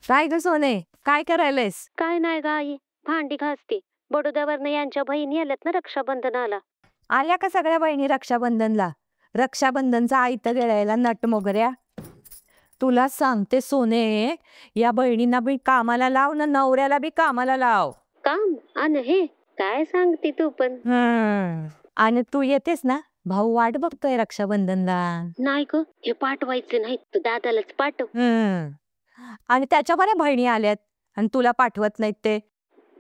काय ग सोने, काय करायलेस? काय नाही ग आई, भांडी घासते. बडोद्यावरनं यांच्या बहिणी आल्यात ना रक्षाबंधनाला. आल्या का सगळ्या बहिणी रक्षाबंधनला? रक्षाबंधनचा आयत गेळायला नट मोगऱ्या. तुला सांगते सोने, या बहिणींना बी कामाला लाव ना नवऱ्याला बी कामाला लाव. काम आणि हे काय सांगते तू पण. आणि तू येतेस ना, भाऊ वाट बघतोय रक्षाबंधनला. नाही ग, हे पाठवायचं नाही, तू दादालाच पाठव. आणि त्याच्या बऱ्या बहिणी आल्यात आणि तुला पाठवत नाहीत ते.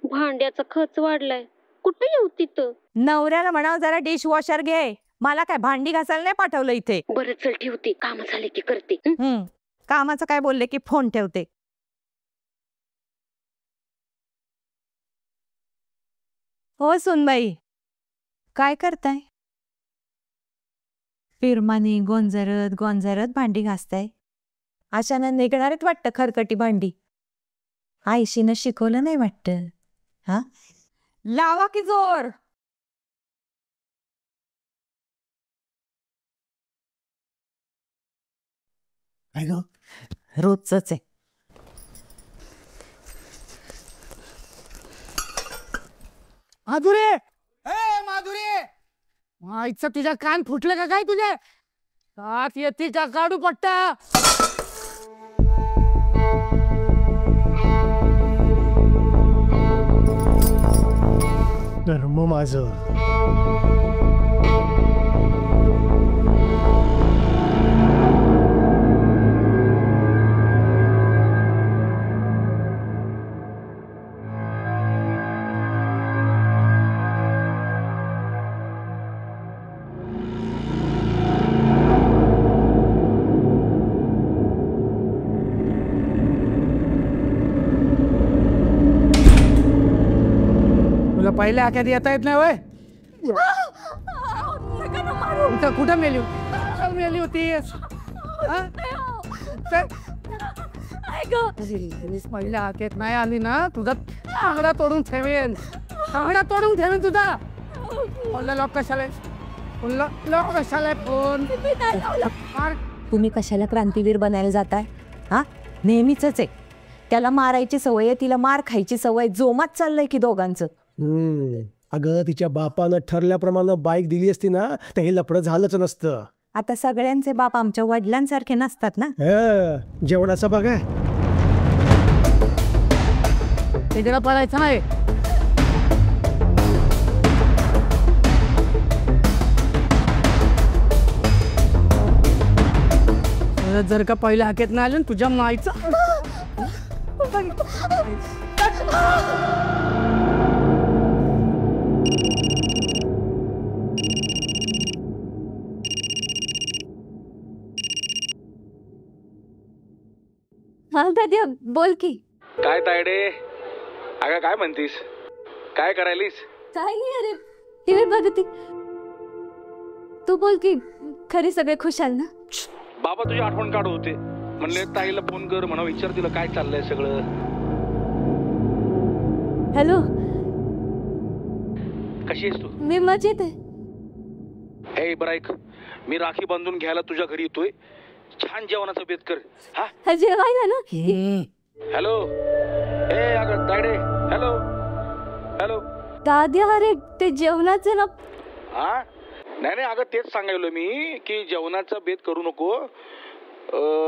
भांड्याचा खर्च वाढलाय, कुठे येऊ तिथं. नवऱ्याला म्हणाव जरा डिश वॉशर घे, मला काय भांडी घासायला नाही पाठवलं इथे. बरं चल ठेवते, काम झाले की करते. कामाचं काय बोलले की फोन ठेवते. हो सुनबाई, काय करताय? फिरमानी गोंजरत गोंजरत भांडी घासताय. अशानं निघणारेच वाटतं खरकटी भांडी. आईशीनं शिकवलं नाही वाटतं. हा, लावा की जोर. रोजच आहे. माधुरी, ए माधुरी, आईचं तुझ्या कान फुटले का काय तुझे? आत येते का काढू पट्टा? धर्म माझं. पहिल्या हाक्यात येता येत नाही वय. कुठं मेली मेली होतीस? पहिल्या हाक्यात नाही आली ना, तुझा आंगडा तोडून ठेवेन, आंगडा तोडून ठेवेन तुझा. फोनला लॉक कशाला, लॉक कशाला फोन? तुम्ही कशाला क्रांतीवीर बनायला जाताय? हा, नेहमीच आहे. त्याला मारायची सवय आहे, तिला मार खायची सवय. जोमात चाललंय की दोघांचं. अगं तिच्या बापानं ठरल्याप्रमाणे बाईक दिली असती ना, तर हे लफडं झालंच नसतं. आता सगळ्यांचे बाप आमच्या वडिलांसारखे नसतात ना. जेवणाचं बघा, तिला पळायचं नाही. जर का पहिल्या हाकेत नाही आलं तुझ्या माईचं. बोल की. काय तायडे, अगं काय म्हणतीस, काय करायलीस? काय नाही, अरे टीव्ही बघते. तू बोल की, खरी सगळे खुशाल ना? बाबा तुझी आठवण काढू होते, म्हणले ताईला फोन कर म्हणा, विचार तिला काय चाललंय सगळं. हॅलो, कशी आहेस तू? मी मजेत आहे. हे बरं ऐक, मी राखी बांधून घ्यायला तुझ्या घरी येतोय, छान जेवणाचा बेत कर. हा जेवायला ना. हॅलो, ए अगं तायडे, हॅलो हॅलो. दाद्या, अरे ते जेवणाचं ना. हा नाही नाही, अगं तेच सांगायलो मी की जेवणाचा बेत करू नको,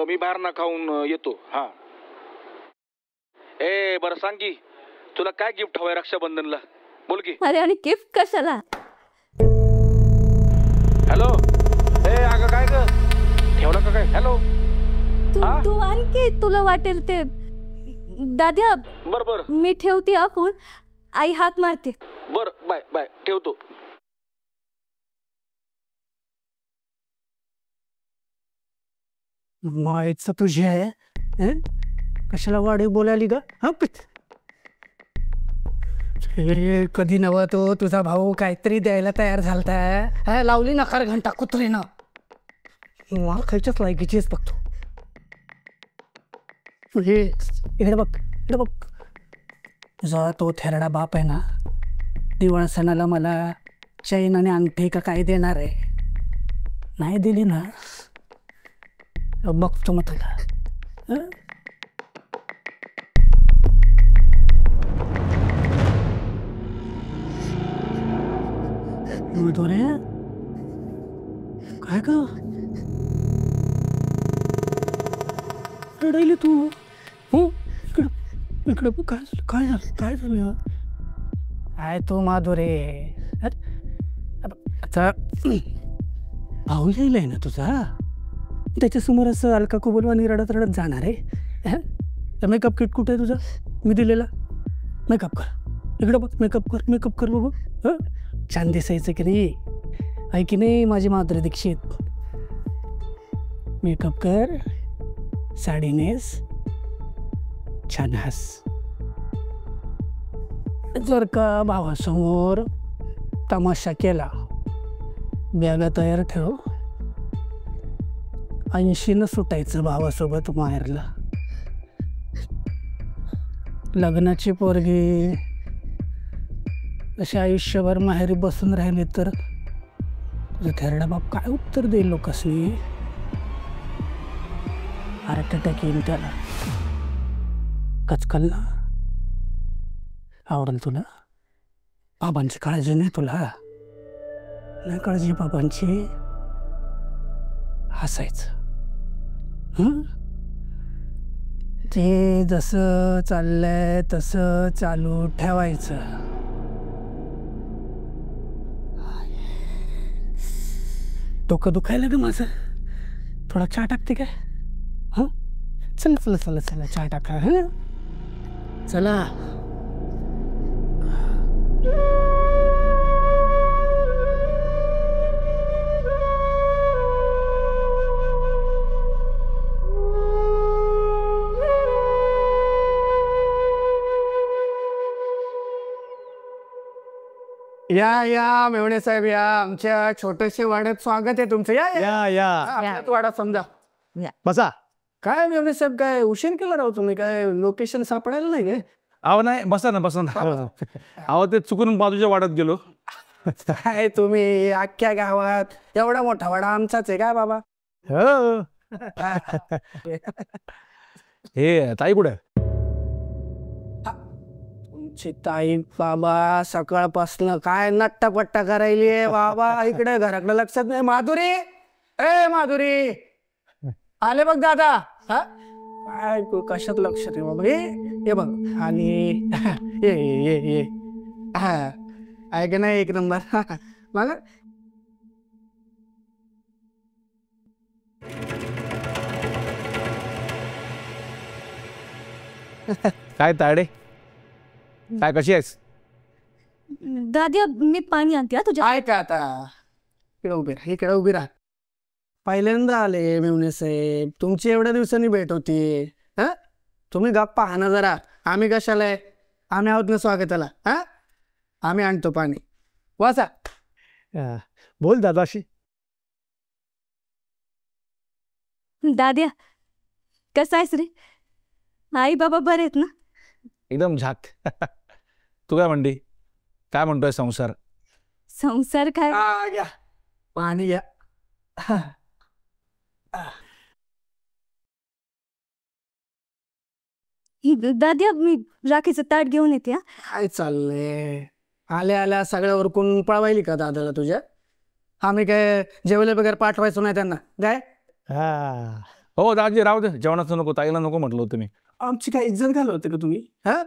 मी बाहेर ना खाऊन येतो. हा ए बरं सांग की तुला काय गिफ्ट हवंय रक्षाबंधनला, बोल की. अरे आणि गिफ्ट कशाला? हॅलो, ए अगं काय ग, ठेवला का काय? हॅलो, तू आणखी तुला वाटेल ते. दाद्या बर मी ठेवते आपण, आई हात मारते. बर बाय बाय, ठेवतो. मायचं तुझे आहे, कशाला वाढीव बोलायली ग? कधी नव तो तुझा भाऊ काहीतरी द्यायला तयार झालता, लावली नकार घंटा कुत्रीनं. मार खायच्याच लायकीचीच बघतो. इकडे बघ, इकडे बघ. तुझा तो थेरडा बाप आहे ना, दिवाळ सणाला मला चैन आणि अंगठी का काय देणार आहे. नाही दिली ना, बघतो मग तुला. रे काय का रडायली तू? हो इकडं इकडं बघ, काय झालं काय झालं काय झालं? काय तो माधुरे आता भाऊ येईल ना तुझा, त्याच्यासमोर असं अलका कुबलवानी रडत रडत जाणार आहे. मेकअप किट कुठे आहे तुझा मी दिलेला? मेकअप कर इकडं बघ, मेकअप कर बघू. छान दिसायचं की नाही? आहे की नाही माझी माधुरी दीक्षित? मेकअप कर, साडी नेस, छान हस. जर का भावासमोर तमाशा केला, बॅगा तयार ठेव. 80 सुटायचं भावासोबत माहेरला. लग्नाची पोरगी अशी आयुष्यभर माहेरी बसून राहिली तर तुझा थेरडा बाप काय उत्तर देईल लोकांनी? हार्ट अटॅक येईल त्याला. कचकल ना आवडेल तुला? बाबांची काळजी नाही तुला? नाही काळजी बाबांची? हसायचं. ते जसं चाललंय तसं चालू ठेवायचं. डोकं दुखायला ग माझं, थोडा चहा टाकते काय? हां चला चहा टाका. चला. या मेवणे साहेब या, आमच्या छोट्याशा वाड्यात स्वागत आहे तुमचं. या वाडा समजा. बसा. काय मेवणे साहेब काय उशीर केला राव तुम्ही? काय लोकेशन सापडायला नाही काय? अहो नाही, बसा ना. अहो ते चुकून बाजूच्या वाड्यात गेलो. काय तुम्ही अख्ख्या गावात एवढा मोठा वाडा आमचाच आहे काय बाबा? हो. हे ताई कुठे? तुमची ताई बाबा सकाळपासनं काय नट्टापट्टा करायली बाबा. इकडे घराकडे लक्षात नाही. माधुरी, ए माधुरी, आले बघ दादा. हा काय कशात लक्ष रे बाबा? हे बघ. आणि ये हा आहे की नाही? एक नंबर. बघा काय तायडे, काय कशी आहेस? दादी मी पाणी आणते हा तुझ्या. आहे का आता? इकडे उभी राहा. पहिल्यांदा आले मेवणे साहेब, तुमची एवढ्या दिवसांनी भेट होती. हा तुम्ही गप्पा हा ना जरा. आम्ही कशाला आहे? आम्ही आहोत ना स्वागताला. हा आम्ही आणतो पाणी. वाचा. बोल दादाशी. दाद्या कसा आहेस रे? आई बाबा बरे आहेत ना? एकदम झाक. तू काय म्हणते? काय म्हणतोय संसार? संसार काय? घ्या पाणी घ्या. दाद्या मी राखीचं ताट घेऊन येते हा. काय चाललंय? आल्या आल्या सगळ्यावर कोण पळवायली का दादाला तुझ्या? आम्ही काय जेवले वगैरे पाठवायचो नाही त्यांना काय? हा हो दाजी राहू दे, जेवणाचं नको. ताईला नको म्हटलं होतं मी. आमची काय इज्जत घालवते का तुम्ही? हा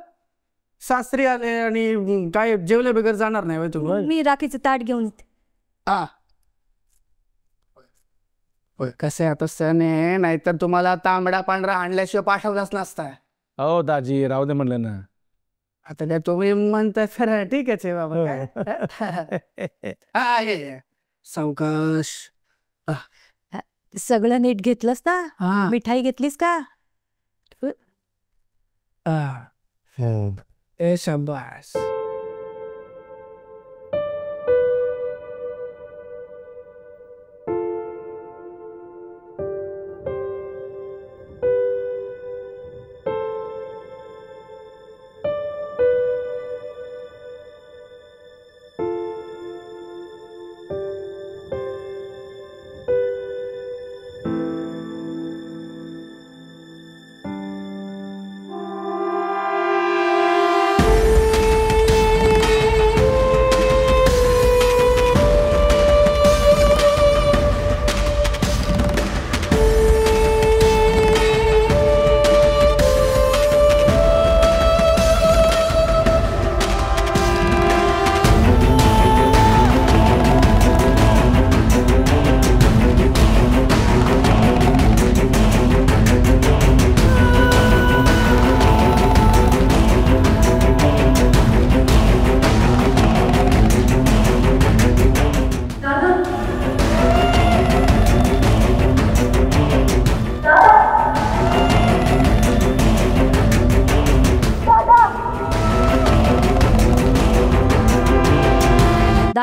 सासरी आले आणि काय जेवले वगैरे जाणार नाही तुम्ही? मी राखीचं ताट घेऊन येते. हा कसं आहे आता सण आहे, नाहीतर तुम्हाला तांबडा पांढरा आणल्याशिवाय पाठवलाच नसता. हो दाजी राहू दे म्हणलं ना. आता काय तुम्ही म्हणताय खरं, ठीकच आहे बाबा. हा ये सावकाश. सगळं नीट घेतलंस ना? हा मिठाई घेतलीस का? ए शाबास.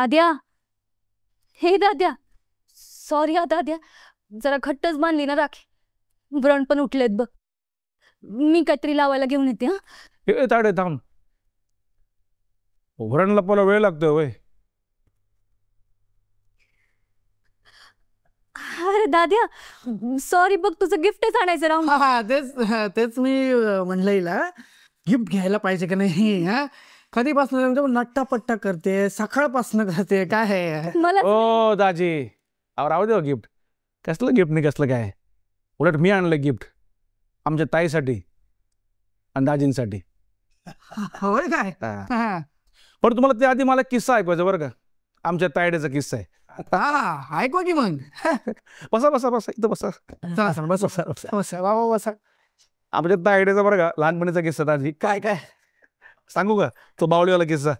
दाद्या, हे दाद्या, सॉरी हा दाद्या, जरा घट्टच बांधली ना राखी, व्रण पण उठलेत बघ. मी काहीतरी लावायला घेऊन येते. हा हे ताडे थांब, व्रण लपायला वेळ लागतोय वय. अरे दाद्या, सॉरी बघ, तुझं गिफ्टच आणायचं राहून. हा तेच मी म्हणलं हिला गिफ्ट घ्यायला पाहिजे का नाही. हा कधीपासून नट्टापट्टा करते, सकाळपासून करते, काय आहे. मला ओ दाजी, अहो राहू दे गिफ्ट. कसलं गिफ्ट नाही कसलं काय, उलट मी आणलं गिफ्ट आमच्या ताईसाठी आणि दाजींसाठी. होय काय. हा. हा पण तुम्हाला त्या आधी मला किस्सा ऐकवायचा बरं का, आमच्या तायड्याचा किस्सा आहे. हा ऐकवा की मग. बसा बसा बसा, इथं बसा. चला चला बसा बसा बसा वा वा बसा. आमच्या तायड्याचा बरं का लहानपणीचा किस्सा दाजी. काय काय सांगू का तो बावळीवाला किस्सा.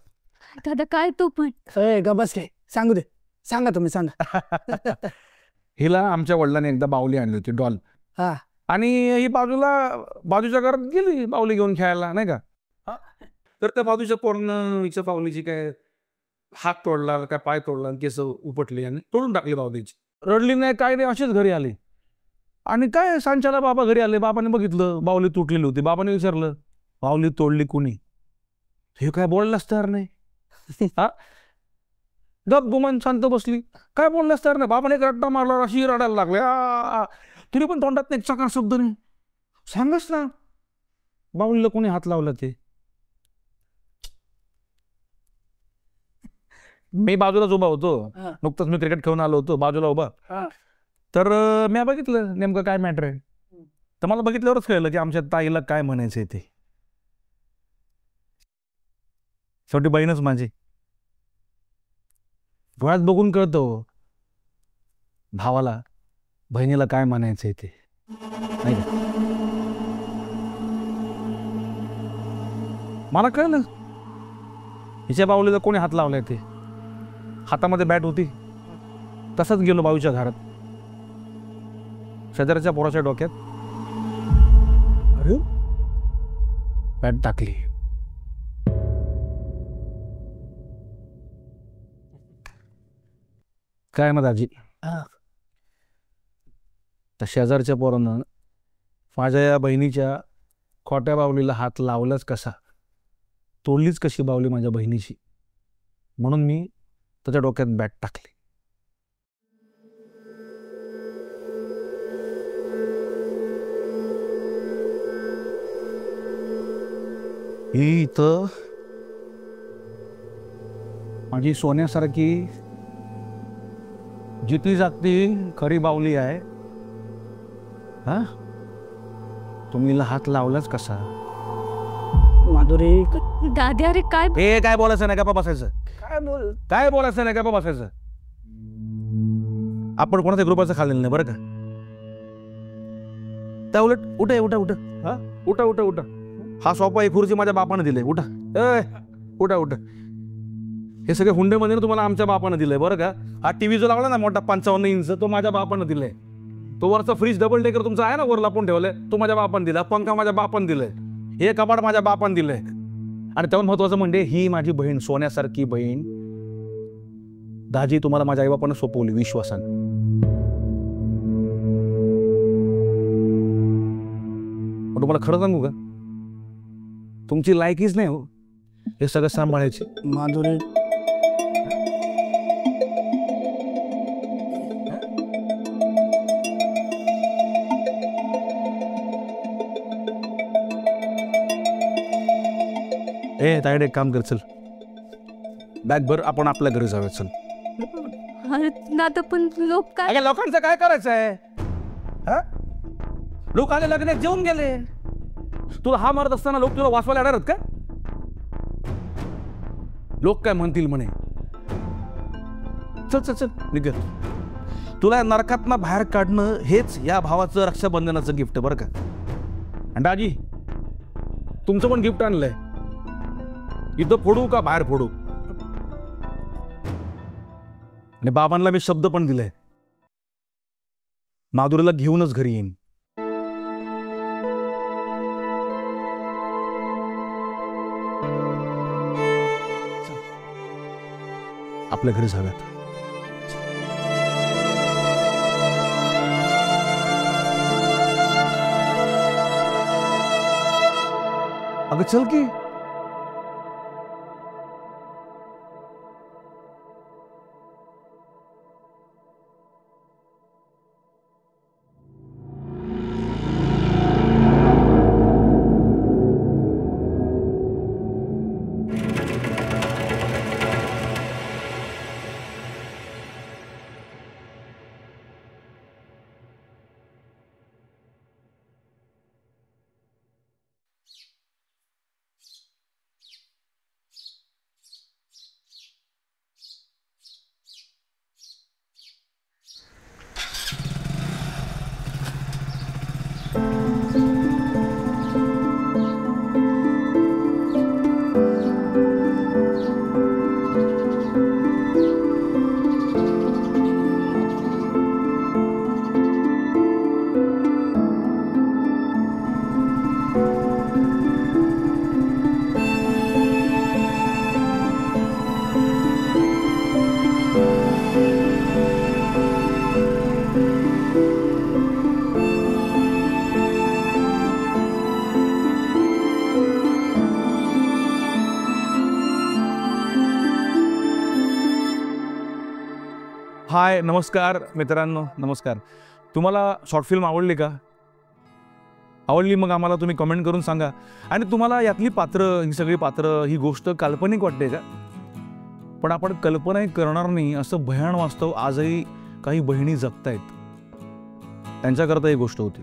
दादा काय तू पण. ए ग बस काय सांगू दे, सांगा तुम्ही सांगा. हिला आमच्या वडिलांनी एकदा बावली आणली होती, डॉल. हा आणि ही बाजूच्या घरात गेली बावली घेऊन खेळायला नाही का. तर त्या बाजूच्या पोरानं हिच्या बावलीची काय हात तोडला, काय पाय तोडला, केस उपटली आणि तोडून टाकली बावलीची. रडली नाही काय नाही, अशीच घरी आली. आणि काय सांच्याला बाबा घरी आले, बाबाने बघितलं बावली तुटलेली होती. बाबाने विचारलं बावली तोडली कुणी. हे काय बोललाच तयार नाही. हा गप गुमान शांत बसली, काय बोललाच तयार नाही. बाबाने एक रड्डा मारला, अशी रडायला लागले. तरी पण तोंडात एक चकार शब्द नाही. सांगच ना बावलीला कोणी हात लावला ते. मी बाजूलाच उभा होतो, नुकतंच मी क्रिकेट खेळून आलो होतो, बाजूला उभा. तर मी बघितलं नेमकं काय मॅटर आहे. तर मला बघितल्यावरच कळलं की आमच्या ताईला काय म्हणायचंय ते. शेवटी बहीणच माझी. डोळ्यात बघून कळतं भावाला बहिणीला काय म्हणायचंय ते, नाही का. मला कळलं हिच्या बावलीला कोणी हात लावलाय ते. हातामध्ये बॅट होती, तसंच गेलो बाजूच्या घरात, शेजारच्या पोराच्या डोक्यात अरे बॅट टाकली. काय ना दाजी, त्या शेजारच्या पोरानं माझ्या या बहिणीच्या खोट्या बावलीला हात लावलाच कसा, तोडलीच कशी बावली माझ्या बहिणीची, म्हणून मी त्याच्या डोक्यात बॅट टाकली. ही इथं माझी सोन्यासारखी जिती जागती खरी बावली आहे. हा तुम्हीला हात लावलाच कसा. माधुरी दाद्या रे काय. हे काय बोलायचं नाही, का बसायचं. काय बोलायचं नाही, का बसायचं. आपण कोणाच्या ग्रुपाचं खाल्लेलं नाही बरं का. त्या उलट उठा उठा उठा, हा उठा उठा उठा. हा सोपा ही खुर्ची माझ्या बापानं दिले. उठा उठा उठा. हे सगळे हुंडेमध्ये तुम्हाला आमच्या बापानं दिलंय बरं का. हा टीव्ही जो लावला ना मोठा 55 इंच, तो माझ्या बापानं दिलाय. तो वरचा फ्रीज डबल डेकर तुमचा आहे ना वर लापून ठेवलाय, तो माझ्या बापानं दिला. पंखा माझ्या बापानं दिलाय. हे कपाट माझ्या बापानं दिलंय. आणि त्यावर महत्वाचं म्हणजे ही माझी बहीण, सोन्यासारखी बहीण दाजी तुम्हाला माझ्या आईबापानं सोपवली विश्वासानं. पण तुम्हाला खरं सांगू का, तुमची लायकीच नाही हो हे सगळं सांभाळायचे. माधुरी ए तायडे एक काम कर, चल बॅग भर, आपण आपल्या घरी जाऊया. चल. अरे दादा पण लोक काय. अगं लोकांचं काय करायचं आहे. लोक आले लग्नात जेवून गेले, तुला हा मारत असताना लोक तुला वाचवायला येणार आहेत का. लोक काय म्हणतील म्हणे. चल चल चल निघ. तुला नरकातनं बाहेर काढणं हेच या भावाचं रक्षाबंधनाचं गिफ्ट बरं का. आणि दाजी तुमचं पण गिफ्ट आणलंय. इथं फोडू का बाहेर फोडू. आणि बाबांना मी शब्द पण दिलाय, माधुरीला घेऊनच घरी येईन. आपल्या घरी जाव्यात. अगं चल की. हाय, नमस्कार मित्रांनो, नमस्कार. तुम्हाला शॉर्ट फिल्म आवडली का? आवडली मग आम्हाला तुम्ही कमेंट करून सांगा. आणि तुम्हाला यातली पात्र, ही सगळी पात्र, ही गोष्ट काल्पनिक वाटते का? पण आपण कल्पनाही करणार नाही असं भयान वास्तव आजही काही बहिणी जगतायत. त्यांच्याकरता ही गोष्ट होती.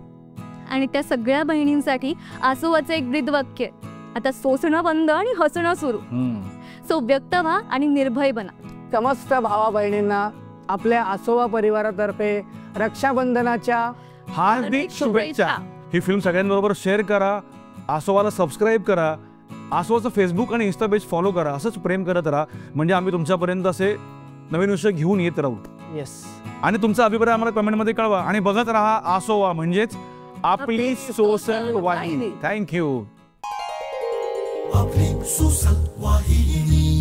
आणि त्या सगळ्या बहिणींसाठी आसोवाचं एक ब्रीदवाक्य, आता सोसणं बंद आणि हसणं सुरू. सो व्यक्त व्हा आणि निर्भय बना. समस्त भावा बहिणींना आपल्या आसोवा परिवारातर्फे रक्षाबंधनाच्या हार्दिक शुभेच्छा. ही फिल्म सगळ्यांबरोबर शेअर करा, आसोवाला सबस्क्राईब करा, आसोवाचं फेसबुक आणि इन्स्टा पेज फॉलो करा. असंच प्रेम करत राहा, म्हणजे आम्ही तुमच्यापर्यंत असे नवीन विषय घेऊन येत राहू. येस. आणि तुमचा अभिप्राय आम्हाला कमेंटमध्ये कळवा. आणि बघत राहा आसोवा, म्हणजेच आपली सोशल वाहिनी. थँक्यू. आपली सोशल वाहिनी.